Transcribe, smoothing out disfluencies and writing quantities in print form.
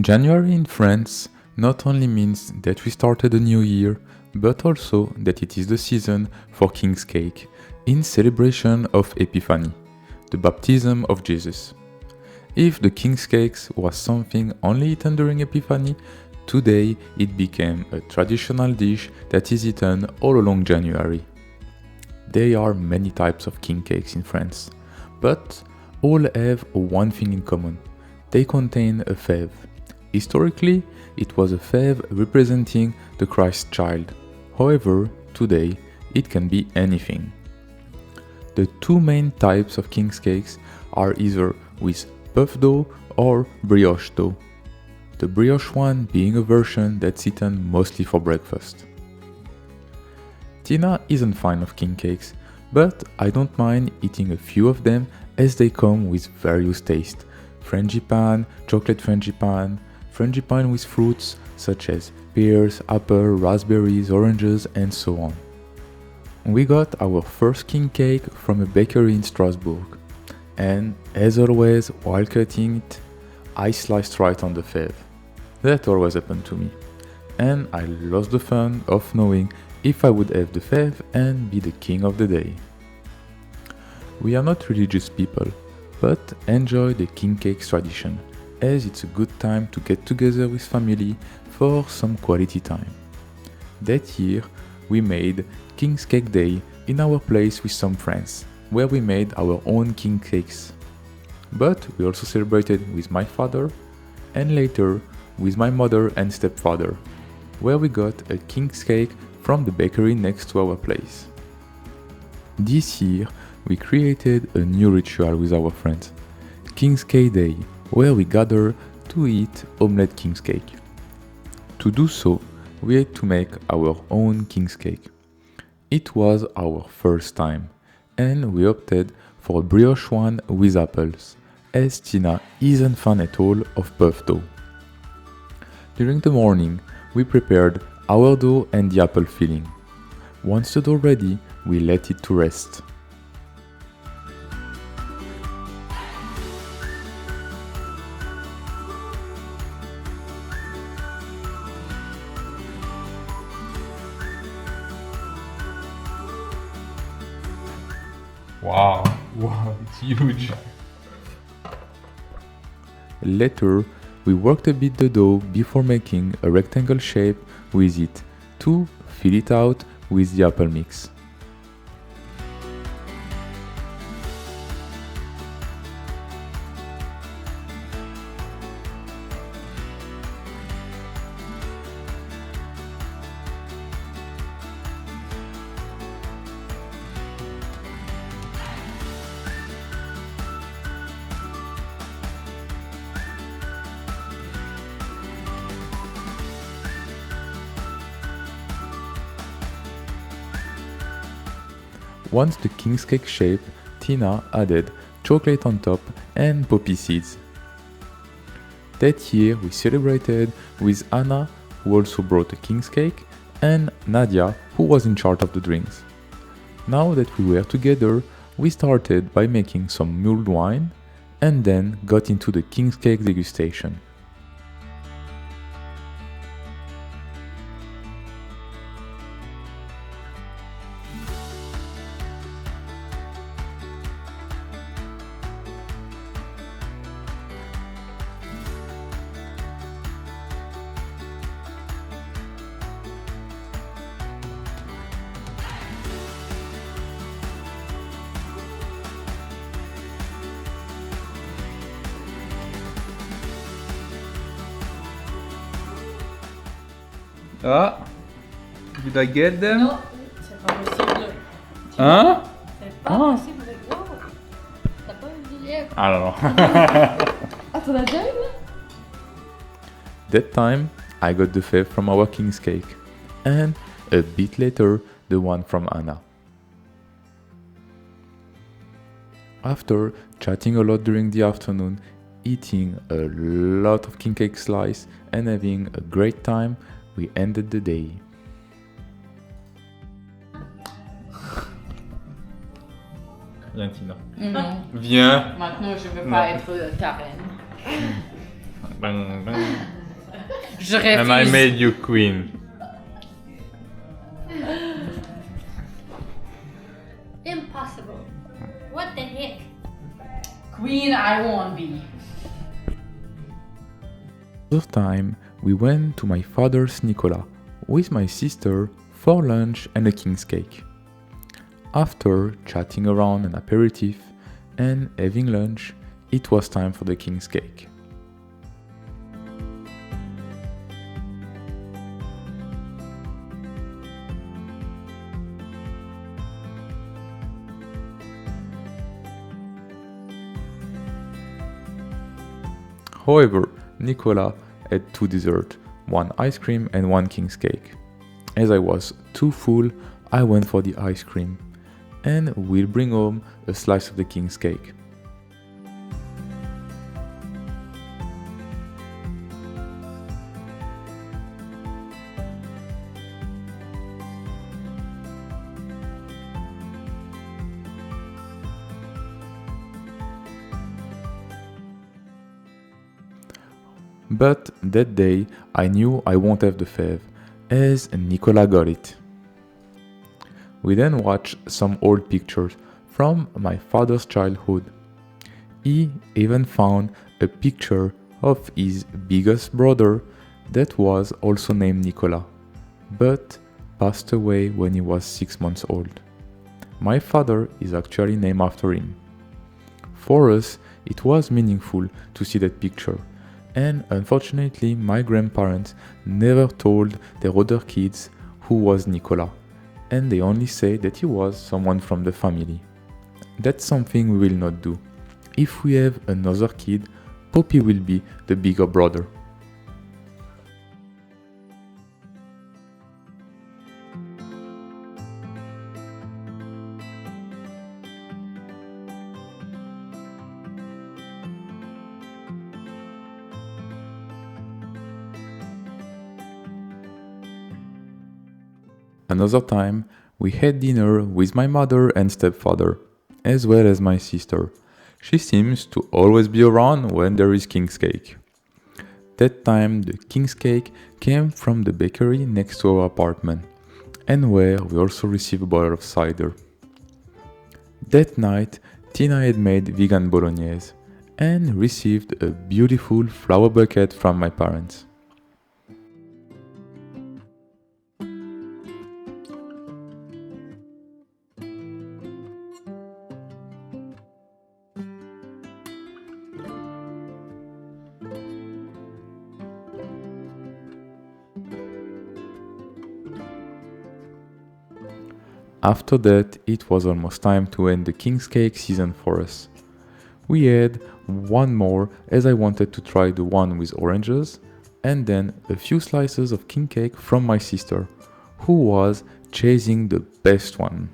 January in France not only means that we started a new year, but also that it is the season for King's Cake, in celebration of Epiphany, the baptism of Jesus. If the King's Cakes was something only eaten during Epiphany, today it became a traditional dish that is eaten all along January. There are many types of king cakes in France, but all have one thing in common. They contain a fève. Historically, it was a fève representing the Christ child. However, today, it can be anything. The two main types of king's cakes are either with puff dough or brioche dough. The brioche one being a version that's eaten mostly for breakfast. Tina isn't fan of king cakes, but I don't mind eating a few of them as they come with various tastes. Frangipane, chocolate frangipane with fruits such as pears, apple, raspberries, oranges, and so on. We got our first king cake from a bakery in Strasbourg, and as always, while cutting it, I sliced right on the fève. That always happened to me, and I lost the fun of knowing if I would have the fève and be the king of the day. We are not religious people, but enjoy the king cakes tradition, as it's a good time to get together with family for some quality time. That year, we made King's Cake Day in our place with some friends, where we made our own king cakes. But we also celebrated with my father, and later with my mother and stepfather, where we got a king's cake from the bakery next to our place. This year, we created a new ritual with our friends, King's Cake Day, where we gather to eat omelette king's cake. To do so, we had to make our own king's cake. It was our first time, and we opted for a brioche one with apples, as Tina isn't fan at all of puff dough. During the morning, we prepared our dough and the apple filling. Once the dough ready, we let it to rest. Wow, it's huge. Later, we worked a bit the dough before making a rectangle shape with it to fill it out with the apple mix. Once the king's cake shape, Tina added chocolate on top and poppy seeds. That year we celebrated with Anna, who also brought a king's cake, and Nadia, who was in charge of the drinks. Now that we were together, we started by making some mulled wine, and then got into the king's cake degustation. Ah, did I get them? Non, c'est pas possible. Hein? C'est pas possible. Wow. T'as pas eu de lièvre? Alors. Ah, t'en as déjà eu là? That time, I got the fève from our king's cake, and a bit later, the one from Anna. After chatting a lot during the afternoon, eating a lot of king cake slice, and having a great time, we ended the day. Viens, Tina. Non. Viens. Maintenant, je veux pas être ta reine. Bang, bang. Je And I refuse. made you queen. Impossible. What the heck? Queen, I won't be. This time, we went to my father's Nicolas with my sister for lunch and a king's cake. After chatting around an aperitif and having lunch, it was time for the king's cake. However, Nicolas had two desserts, one ice cream and one king's cake. As I was too full, I went for the ice cream, and we'll bring home a slice of the king's cake. But that day, I knew I won't have the Fève, as Nicolas got it. We then watched some old pictures from my father's childhood. He even found a picture of his biggest brother that was also named Nicolas, but passed away when he was 6 months old. My father is actually named after him. For us, it was meaningful to see that picture. And unfortunately, my grandparents never told their other kids who was Nicolas, and they only say that he was someone from the family. That's something we will not do. If we have another kid, Poppy will be the bigger brother. Another time, we had dinner with my mother and stepfather, as well as my sister. She seems to always be around when there is king's cake. That time, the king's cake came from the bakery next to our apartment, and where we also received a bottle of cider. That night, Tina had made vegan bolognese, and received a beautiful flower bouquet from my parents. After that, it was almost time to end the king's cake season for us. We had one more as I wanted to try the one with oranges, and then a few slices of king cake from my sister, who was chasing the best one.